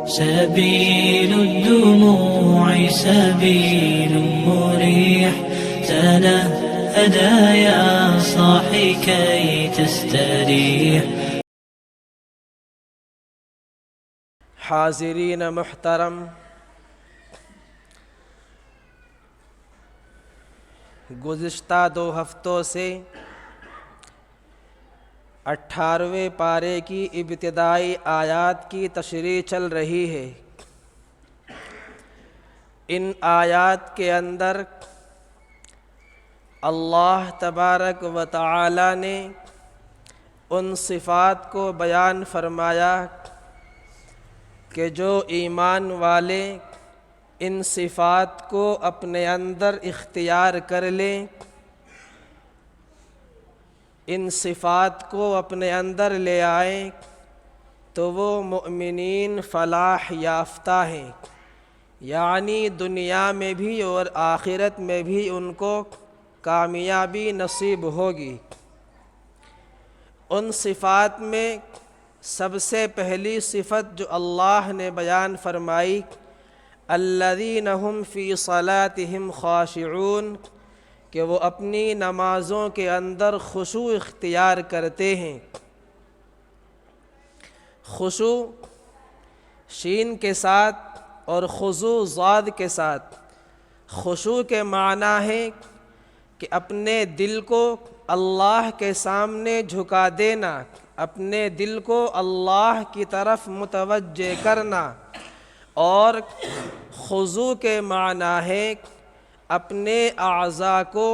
سبيل الدموع سبيل مريح تنهدى يا صاحي كي تستريح. حاضرین محترم، گزشتہ 2 ہفتوں سے 18ویں پارے کی ابتدائی آیات کی تشریح چل رہی ہے۔ ان آیات کے اندر اللہ تبارک و تعالی نے ان صفات کو بیان فرمایا کہ جو ایمان والے ان صفات کو اپنے اندر اختیار کر لیں، ان صفات کو اپنے اندر لے آئیں تو وہ مؤمنین فلاح یافتہ ہیں، یعنی دنیا میں بھی اور آخرت میں بھی ان کو کامیابی نصیب ہوگی۔ ان صفات میں سب سے پہلی صفت جو اللہ نے بیان فرمائی، الذین هم فی صلاتهم خاشعون، کہ وہ اپنی نمازوں کے اندر خشوع اختیار کرتے ہیں۔ خشوع شین کے ساتھ اور خضوع ضاد کے ساتھ۔ خشوع کے معنی ہے کہ اپنے دل کو اللہ کے سامنے جھکا دینا، اپنے دل کو اللہ کی طرف متوجہ کرنا، اور خضوع کے معنی ہے اپنے اعضاء کو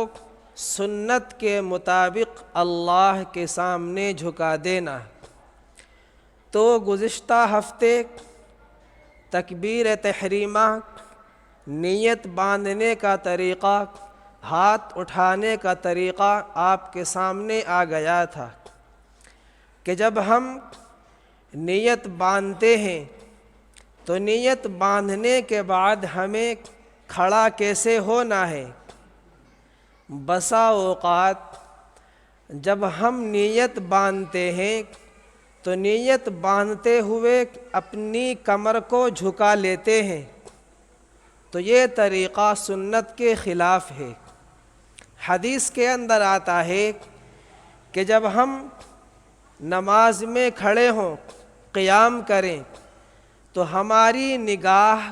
سنت کے مطابق اللہ کے سامنے جھکا دینا۔ تو گزشتہ ہفتے تکبیر تحریمہ، نیت باندھنے کا طریقہ، ہاتھ اٹھانے کا طریقہ آپ کے سامنے آ گیا تھا کہ جب ہم نیت باندھتے ہیں تو نیت باندھنے کے بعد ہمیں کھڑا کیسے ہونا ہے۔ بسا اوقات جب ہم نیت باندھتے ہیں تو نیت باندھتے ہوئے اپنی کمر کو جھکا لیتے ہیں، تو یہ طریقہ سنت کے خلاف ہے۔ حدیث کے اندر آتا ہے کہ جب ہم نماز میں کھڑے ہوں، قیام کریں، تو ہماری نگاہ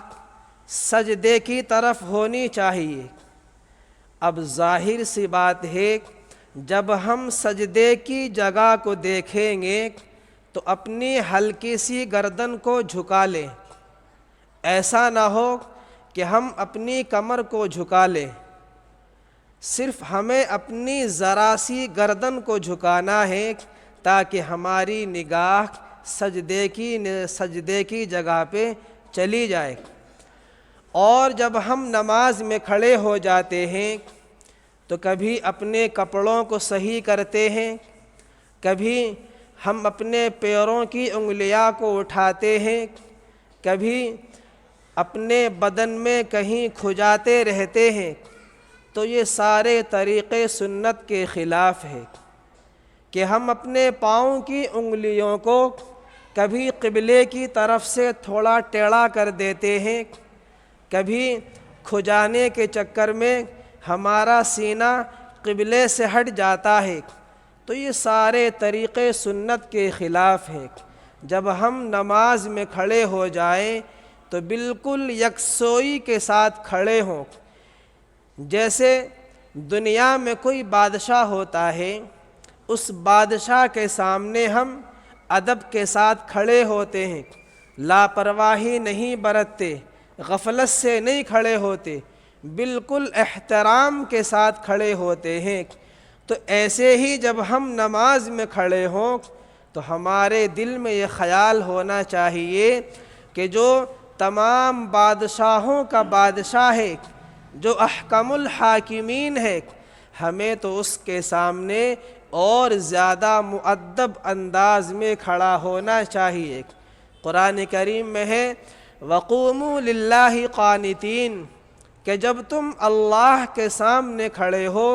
سجدے کی طرف ہونی چاہیے۔ اب ظاہر سی بات ہے، جب ہم سجدے کی جگہ کو دیکھیں گے تو اپنی ہلکی سی گردن کو جھکا لیں، ایسا نہ ہو کہ ہم اپنی کمر کو جھکا لیں۔ صرف ہمیں اپنی ذرا سی گردن کو جھکانا ہے تاکہ ہماری نگاہ سجدے کی جگہ پہ چلی جائے۔ اور جب ہم نماز میں کھڑے ہو جاتے ہیں تو کبھی اپنے کپڑوں کو صحیح کرتے ہیں، کبھی ہم اپنے پیروں کی انگلیاں کو اٹھاتے ہیں، کبھی اپنے بدن میں کہیں کھجاتے رہتے ہیں، تو یہ سارے طریقے سنت کے خلاف ہے کہ ہم اپنے پاؤں کی انگلیوں کو کبھی قبلے کی طرف سے تھوڑا ٹیڑھا کر دیتے ہیں، کبھی کھجانے کے چکر میں ہمارا سینہ قبلے سے ہٹ جاتا ہے، تو یہ سارے طریقے سنت کے خلاف ہیں۔ جب ہم نماز میں کھڑے ہو جائیں تو بالکل یکسوئی کے ساتھ کھڑے ہوں۔ جیسے دنیا میں کوئی بادشاہ ہوتا ہے، اس بادشاہ کے سامنے ہم ادب کے ساتھ کھڑے ہوتے ہیں، لاپرواہی نہیں برتتے، غفلت سے نہیں کھڑے ہوتے، بالکل احترام کے ساتھ کھڑے ہوتے ہیں۔ تو ایسے ہی جب ہم نماز میں کھڑے ہوں تو ہمارے دل میں یہ خیال ہونا چاہیے کہ جو تمام بادشاہوں کا بادشاہ ہے، جو احکم الحاکمین ہے، ہمیں تو اس کے سامنے اور زیادہ مؤدب انداز میں کھڑا ہونا چاہیے۔ قرآن کریم میں ہے وَقُومُوا لِلَّهِ قَانِتِينَ، کہ جب تم اللہ کے سامنے کھڑے ہو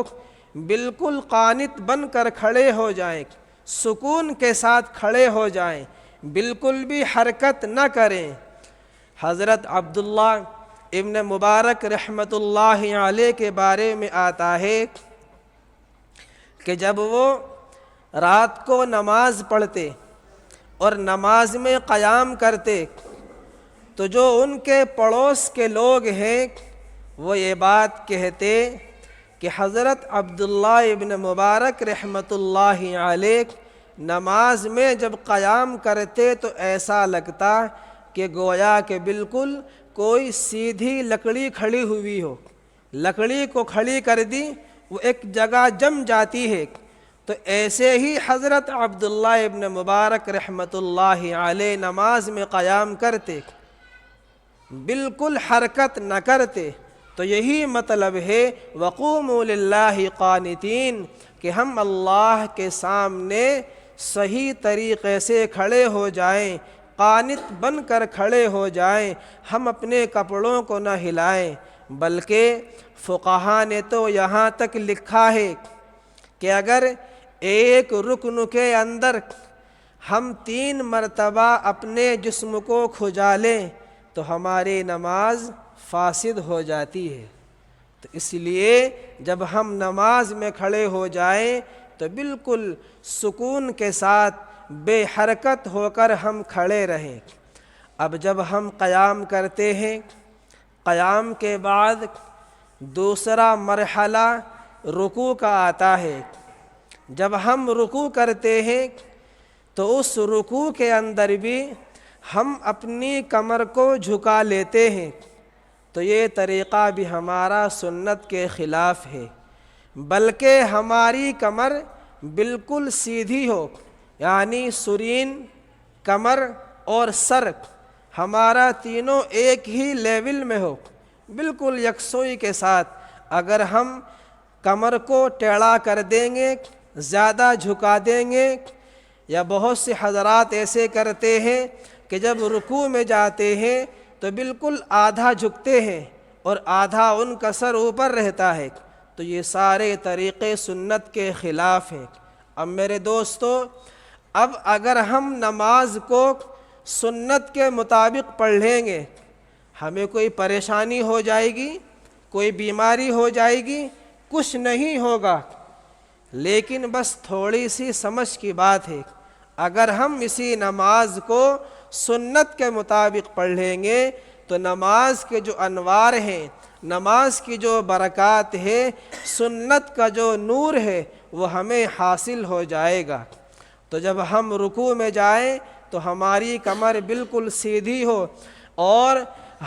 بالکل قانت بن کر کھڑے ہو جائیں، سکون کے ساتھ کھڑے ہو جائیں، بالکل بھی حرکت نہ کریں، حضرت عبداللہ ابن مبارک رحمۃ اللہ علیہ کے بارے میں آتا ہے کہ جب وہ رات کو نماز پڑھتے اور نماز میں قیام کرتے تو جو ان کے پڑوس کے لوگ ہیں وہ یہ بات کہتے کہ حضرت عبداللہ ابن مبارک رحمۃ اللہ علیہ نماز میں جب قیام کرتے تو ایسا لگتا کہ گویا کہ بالکل کوئی سیدھی لکڑی کھڑی ہوئی ہو، لکڑی کو کھڑی کر دی وہ ایک جگہ جم جاتی ہے۔ تو ایسے ہی حضرت عبداللہ ابن مبارک رحمۃ اللہ علیہ نماز میں قیام کرتے، بالکل حرکت نہ کرتے۔ تو یہی مطلب ہے وقوموا للہ قانتین، کہ ہم اللہ کے سامنے صحیح طریقے سے کھڑے ہو جائیں، قانت بن کر کھڑے ہو جائیں، ہم اپنے کپڑوں کو نہ ہلائیں۔ بلکہ فقہا نے تو یہاں تک لکھا ہے کہ اگر ایک رکن کے اندر ہم 3 مرتبہ اپنے جسم کو کھجا لیں تو ہماری نماز فاسد ہو جاتی ہے۔ تو اس لیے جب ہم نماز میں کھڑے ہو جائیں تو بالکل سکون کے ساتھ بے حرکت ہو کر ہم کھڑے رہیں۔ اب جب ہم قیام کرتے ہیں، قیام کے بعد دوسرا مرحلہ رکوع کا آتا ہے۔ جب ہم رکوع کرتے ہیں تو اس رکوع کے اندر بھی ہم اپنی کمر کو جھکا لیتے ہیں۔ تو یہ طریقہ بھی ہمارا سنت کے خلاف ہے، بلکہ ہماری کمر بالکل سیدھی ہو، یعنی سرین، کمر اور سر ہمارا تینوں ایک ہی لیول میں ہو، بالکل یکسوئی کے ساتھ۔ اگر ہم کمر کو ٹیڑھا کر دیں گے، زیادہ جھکا دیں گے، یا بہت سے حضرات ایسے کرتے ہیں کہ جب رکوع میں جاتے ہیں تو بالکل آدھا جھکتے ہیں اور آدھا ان کا سر اوپر رہتا ہے، تو یہ سارے طریقے سنت کے خلاف ہیں۔ اب میرے دوستو، اب اگر ہم نماز کو سنت کے مطابق پڑھ لیں گے، ہمیں کوئی پریشانی ہو جائے گی، کوئی بیماری ہو جائے گی؟ کچھ نہیں ہوگا، لیکن بس تھوڑی سی سمجھ کی بات ہے۔ اگر ہم اسی نماز کو سنت کے مطابق پڑھ لیں گے تو نماز کے جو انوار ہیں، نماز کی جو برکات ہے، سنت کا جو نور ہے، وہ ہمیں حاصل ہو جائے گا۔ تو جب ہم رکوع میں جائیں تو ہماری کمر بالکل سیدھی ہو اور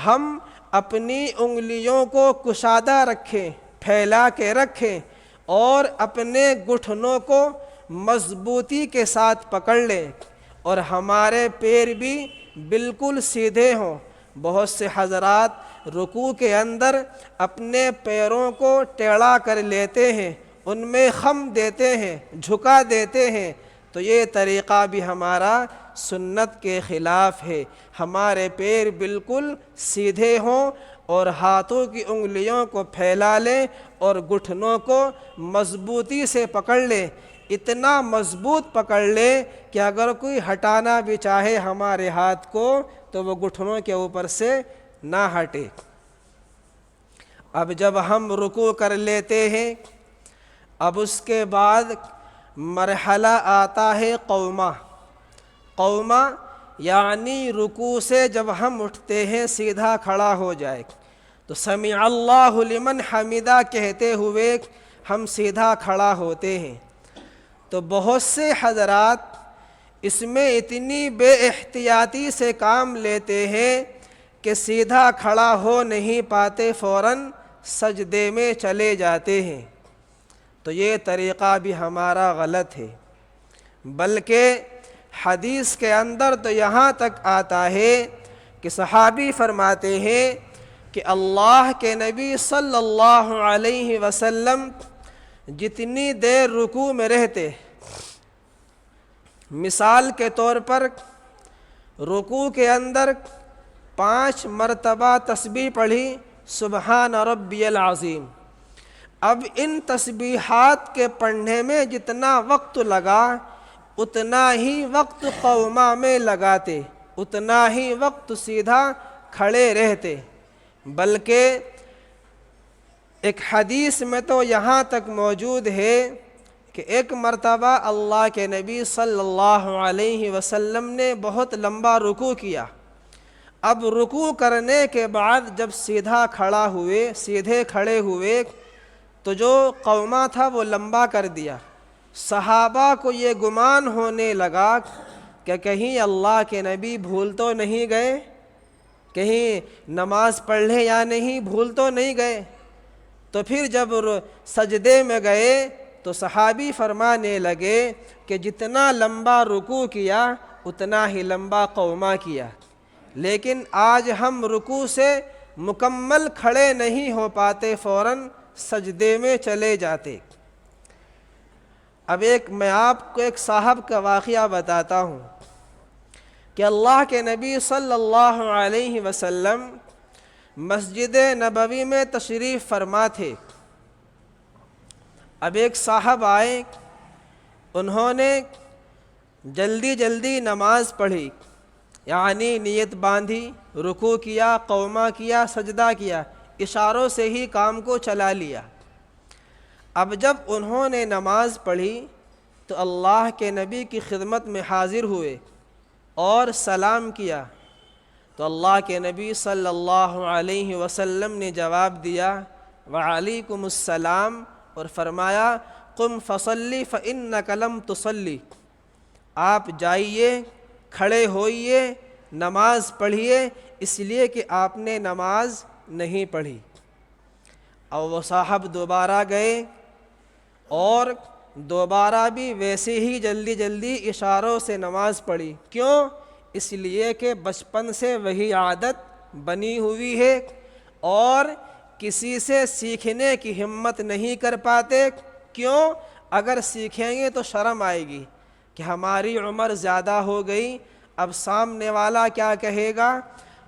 ہم اپنی انگلیوں کو کشادہ رکھیں، پھیلا کے رکھیں، اور اپنے گھٹنوں کو مضبوطی کے ساتھ پکڑ لیں، اور ہمارے پیر بھی بالکل سیدھے ہوں۔ بہت سے حضرات رکوع کے اندر اپنے پیروں کو ٹیڑھا کر لیتے ہیں، ان میں خم دیتے ہیں، جھکا دیتے ہیں، تو یہ طریقہ بھی ہمارا سنت کے خلاف ہے۔ ہمارے پیر بالکل سیدھے ہوں اور ہاتھوں کی انگلیوں کو پھیلا لیں اور گھٹنوں کو مضبوطی سے پکڑ لیں، اتنا مضبوط پکڑ لیں کہ اگر کوئی ہٹانا بھی چاہے ہمارے ہاتھ کو تو وہ گھٹنوں کے اوپر سے نہ ہٹے۔ اب جب ہم رکوع کر لیتے ہیں، اب اس کے بعد مرحلہ آتا ہے قومہ۔ قومہ یعنی رکوع سے جب ہم اٹھتے ہیں، سیدھا کھڑا ہو جائے تو سمع اللہ لمن حمدہ کہتے ہوئے ہم سیدھا کھڑا ہوتے ہیں۔ تو بہت سے حضرات اس میں اتنی بے احتیاطی سے کام لیتے ہیں کہ سیدھا کھڑا ہو نہیں پاتے، فوراً سجدے میں چلے جاتے ہیں۔ تو یہ طریقہ بھی ہمارا غلط ہے، بلکہ حدیث کے اندر تو یہاں تک آتا ہے کہ صحابی فرماتے ہیں کہ اللہ کے نبی صلی اللہ علیہ وسلم جتنی دیر رکوع میں رہتے، مثال کے طور پر رکوع کے اندر 5 مرتبہ تسبیح پڑھی سبحان ربی العظیم، اب ان تسبیحات کے پڑھنے میں جتنا وقت لگا اتنا ہی وقت قومہ میں لگاتے، اتنا ہی وقت سیدھا کھڑے رہتے، بلکہ ایک حدیث میں تو یہاں تک موجود ہے کہ ایک مرتبہ اللہ کے نبی صلی اللہ علیہ وسلم نے بہت لمبا رکوع کیا۔ اب رکوع کرنے کے بعد جب سیدھے کھڑے ہوئے تو جو قومہ تھا وہ لمبا کر دیا۔ صحابہ کو یہ گمان ہونے لگا کہ کہیں اللہ کے نبی بھول تو نہیں گئے، کہیں نماز پڑھ لیں یا نہیں، بھول تو نہیں گئے۔ تو پھر جب سجدے میں گئے تو صحابی فرمانے لگے کہ جتنا لمبا رکوع کیا اتنا ہی لمبا قومہ کیا، لیکن آج ہم رکوع سے مکمل کھڑے نہیں ہو پاتے، فوراً سجدے میں چلے جاتے۔ اب میں آپ کو ایک صاحب کا واقعہ بتاتا ہوں کہ اللہ کے نبی صلی اللہ علیہ وسلم مسجد نبوی میں تشریف فرما تھے۔ اب ایک صاحب آئے، انہوں نے جلدی نماز پڑھی، یعنی نیت باندھی، رکوع کیا، قومہ کیا، سجدہ کیا، اشاروں سے ہی کام کو چلا لیا۔ اب جب انہوں نے نماز پڑھی تو اللہ کے نبی کی خدمت میں حاضر ہوئے اور سلام کیا، تو اللہ کے نبی صلی اللہ علیہ وسلم نے جواب دیا وعلیکم السلام، اور فرمایا قم فصلی فإنک لم تصلی، آپ جائیے، کھڑے ہوئیے، نماز پڑھیے، اس لیے کہ آپ نے نماز نہیں پڑھی۔ اور وہ صاحب دوبارہ گئے اور دوبارہ بھی ویسے ہی جلدی اشاروں سے نماز پڑھی۔ کیوں؟ اس لیے کہ بچپن سے وہی عادت بنی ہوئی ہے اور کسی سے سیکھنے کی ہمت نہیں کر پاتے۔ کیوں؟ اگر سیکھیں گے تو شرم آئے گی کہ ہماری عمر زیادہ ہو گئی، اب سامنے والا کیا کہے گا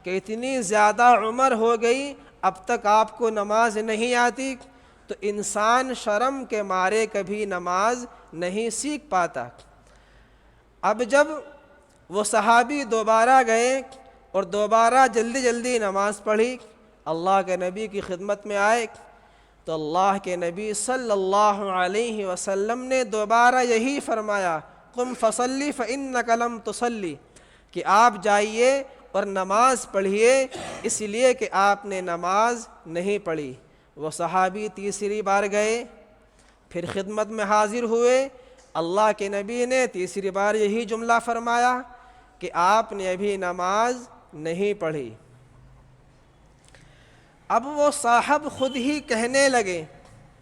کہ اتنی زیادہ عمر ہو گئی اب تک آپ کو نماز نہیں آتی، تو انسان شرم کے مارے کبھی نماز نہیں سیکھ پاتا۔ اب جب وہ صحابی دوبارہ گئے اور دوبارہ جلدی نماز پڑھی، اللہ کے نبی کی خدمت میں آئے تو اللہ کے نبی صلی اللہ علیہ وسلم نے دوبارہ یہی فرمایا قم فصلی فإنک لم تصلی، کہ آپ جائیے اور نماز پڑھیے، اس لیے کہ آپ نے نماز نہیں پڑھی۔ وہ صحابی تیسری بار گئے، پھر خدمت میں حاضر ہوئے، اللہ کے نبی نے تیسری بار یہی جملہ فرمایا کہ آپ نے ابھی نماز نہیں پڑھی۔ اب وہ صاحب خود ہی کہنے لگے،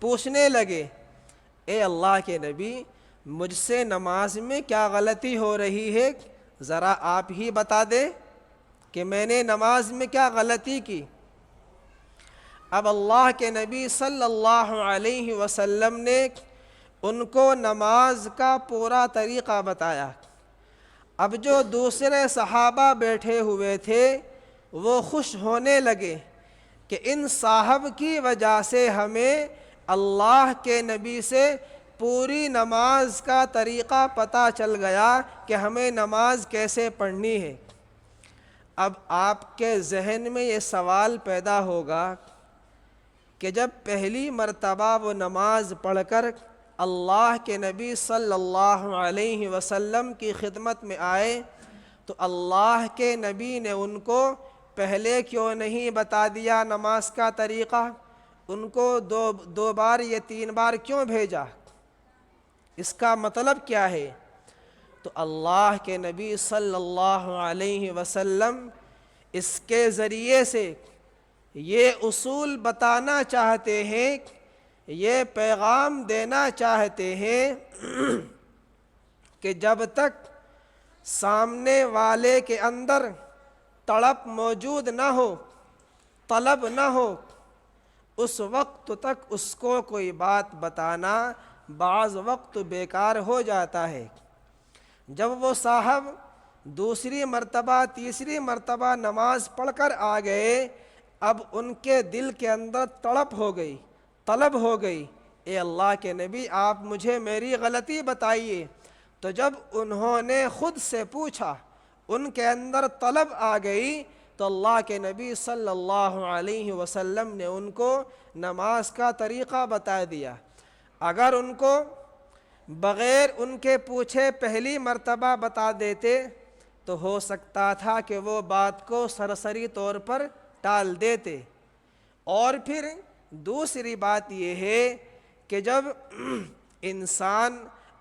پوچھنے لگے، اے اللہ کے نبی، مجھ سے نماز میں کیا غلطی ہو رہی ہے، ذرا آپ ہی بتا دیں کہ میں نے نماز میں کیا غلطی کی۔ اب اللہ کے نبی صلی اللہ علیہ وسلم نے ان کو نماز کا پورا طریقہ بتایا۔ اب جو دوسرے صحابہ بیٹھے ہوئے تھے وہ خوش ہونے لگے کہ ان صاحب کی وجہ سے ہمیں اللہ کے نبی سے پوری نماز کا طریقہ پتہ چل گیا کہ ہمیں نماز کیسے پڑھنی ہے۔ اب آپ کے ذہن میں یہ سوال پیدا ہوگا کہ جب پہلی مرتبہ وہ نماز پڑھ کر اللہ کے نبی صلی اللہ علیہ وسلم کی خدمت میں آئے تو اللہ کے نبی نے ان کو پہلے کیوں نہیں بتا دیا نماز کا طریقہ، ان کو دو بار یا تین بار کیوں بھیجا؟ اس کا مطلب کیا ہے؟ تو اللہ کے نبی صلی اللہ علیہ وسلم اس کے ذریعے سے یہ اصول بتانا چاہتے ہیں، یہ پیغام دینا چاہتے ہیں کہ جب تک سامنے والے کے اندر تڑپ موجود نہ ہو، طلب نہ ہو، اس وقت تک اس کو کوئی بات بتانا بعض وقت بیکار ہو جاتا ہے۔ جب وہ صاحب دوسری مرتبہ تیسری مرتبہ نماز پڑھ کر آ گئے، اب ان کے دل کے اندر تڑپ ہو گئی، طلب ہو گئی، اے اللہ کے نبی آپ مجھے میری غلطی بتائیے۔ تو جب انہوں نے خود سے پوچھا، ان کے اندر طلب آ گئی، تو اللہ کے نبی صلی اللہ علیہ وسلم نے ان کو نماز کا طریقہ بتا دیا۔ اگر ان کو بغیر ان کے پوچھے پہلی مرتبہ بتا دیتے تو ہو سکتا تھا کہ وہ بات کو سرسری طور پر ٹال دیتے۔ اور پھر دوسری بات یہ ہے کہ جب انسان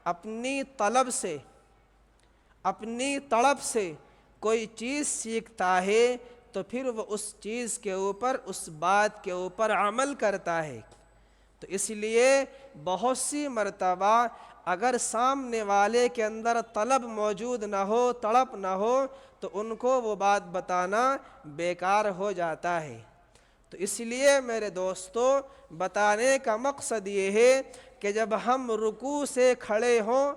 اپنی طلب سے، اپنی طلب سے کوئی چیز سیکھتا ہے تو پھر وہ اس چیز کے اوپر، اس بات کے اوپر عمل کرتا ہے۔ تو اس لیے بہت سی مرتبہ اگر سامنے والے کے اندر طلب موجود نہ ہو، تڑپ نہ ہو، تو ان کو وہ بات بتانا بیکار ہو جاتا ہے۔ تو اس لیے میرے دوستو، بتانے کا مقصد یہ ہے کہ جب ہم رکوع سے کھڑے ہوں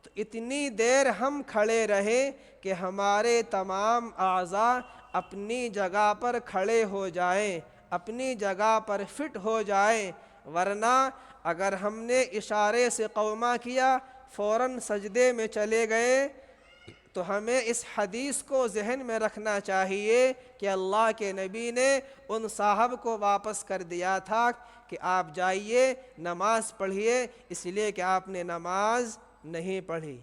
تو اتنی دیر ہم کھڑے رہیں کہ ہمارے تمام اعضاء اپنی جگہ پر کھڑے ہو جائیں، اپنی جگہ پر فٹ ہو جائیں، ورنہ اگر ہم نے اشارے سے قومہ کیا، فوراً سجدے میں چلے گئے، تو ہمیں اس حدیث کو ذہن میں رکھنا چاہیے کہ اللہ کے نبی نے ان صاحب کو واپس کر دیا تھا کہ آپ جائیے نماز پڑھیے، اس لیے کہ آپ نے نماز نہیں پڑھی۔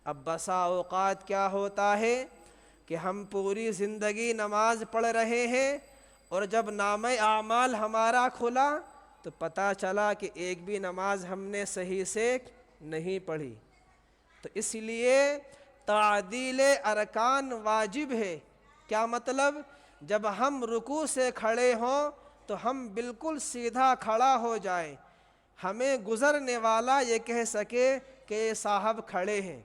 اب بسا اوقات کیا ہوتا ہے کہ ہم پوری زندگی نماز پڑھ رہے ہیں، اور جب نامہ اعمال ہمارا کھلا تو پتہ چلا کہ ایک بھی نماز ہم نے صحیح سے نہیں پڑھی۔ تو اس لیے تعدیل ارکان واجب ہے۔ کیا مطلب؟ جب ہم رکوع سے کھڑے ہوں تو ہم بالکل سیدھا کھڑا ہو جائیں، ہمیں گزرنے والا یہ کہہ سکے کہ یہ صاحب کھڑے ہیں۔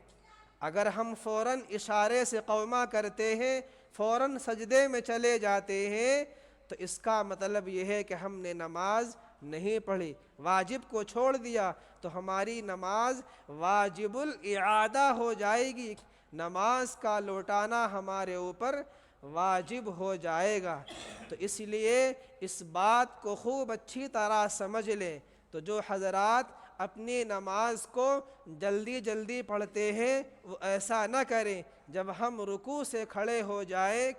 اگر ہم فوراً اشارے سے قومہ کرتے ہیں، فوراً سجدے میں چلے جاتے ہیں، تو اس کا مطلب یہ ہے کہ ہم نے نماز نہیں پڑھی، واجب کو چھوڑ دیا، تو ہماری نماز واجب الاعادہ ہو جائے گی، نماز کا لوٹانا ہمارے اوپر واجب ہو جائے گا۔ تو اس لیے اس بات کو خوب اچھی طرح سمجھ لیں۔ تو جو حضرات اپنی نماز کو جلدی جلدی پڑھتے ہیں وہ ایسا نہ کریں، جب ہم رکوع سے کھڑے ہو جائیں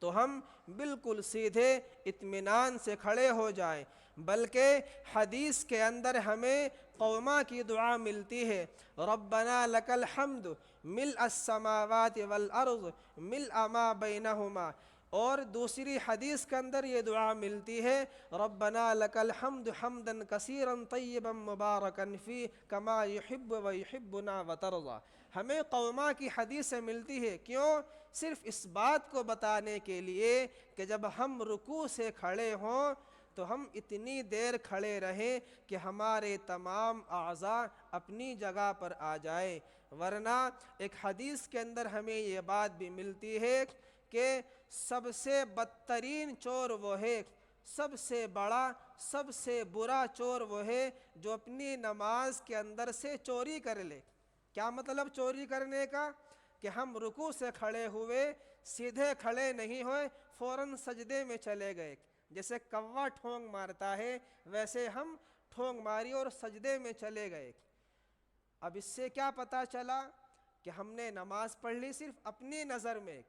تو ہم بالکل سیدھے اطمینان سے کھڑے ہو جائیں، بلکہ حدیث کے اندر ہمیں قومہ کی دعا ملتی ہے، ربنا لک الحمد ملء السماوات والارض ملء ما بینہما، اور دوسری حدیث کے اندر یہ دعا ملتی ہے، ربنا لک الحمد حمدا کثیرا طیبا مبارکا فیہ کما یحب و یحبنا وترضی۔ ہمیں قومہ کی حدیث سے ملتی ہے، کیوں؟ صرف اس بات کو بتانے کے لیے کہ جب ہم رکوع سے کھڑے ہوں تو ہم اتنی دیر کھڑے رہیں کہ ہمارے تمام اعضاء اپنی جگہ پر آ جائیں، ورنہ ایک حدیث کے اندر ہمیں یہ بات بھی ملتی ہے کہ سب سے بدترین چور وہ ہے، سب سے بڑا، سب سے برا چور وہ ہے جو اپنی نماز کے اندر سے چوری کر لے۔ کیا مطلب چوری کرنے کا؟ کہ ہم رکوع سے کھڑے ہوئے، سیدھے کھڑے نہیں ہوئے، فوراً سجدے میں چلے گئے، جیسے کوا ٹھونگ مارتا ہے ویسے ہم ٹھونگ ماری اور سجدے میں چلے گئے۔ اب اس سے کیا پتہ چلا کہ ہم نے نماز پڑھ لی صرف اپنی نظر میں،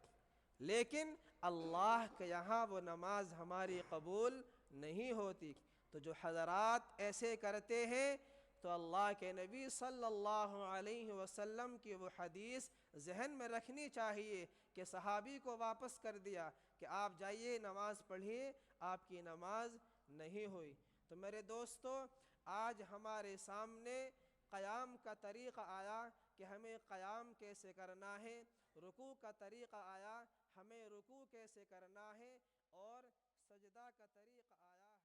لیکن اللہ کے یہاں وہ نماز ہماری قبول نہیں ہوتی۔ تو جو حضرات ایسے کرتے ہیں تو اللہ کے نبی صلی اللہ علیہ وسلم کی وہ حدیث ذہن میں رکھنی چاہیے کہ صحابی کو واپس کر دیا کہ آپ جائیے نماز پڑھیے، آپ کی نماز نہیں ہوئی۔ تو میرے دوستو، آج ہمارے سامنے قیام کا طریقہ آیا کہ ہمیں قیام کیسے کرنا ہے، رکوع کا طریقہ آیا ہمیں رکوع کیسے کرنا ہے، اور سجدہ کا طریقہ آیا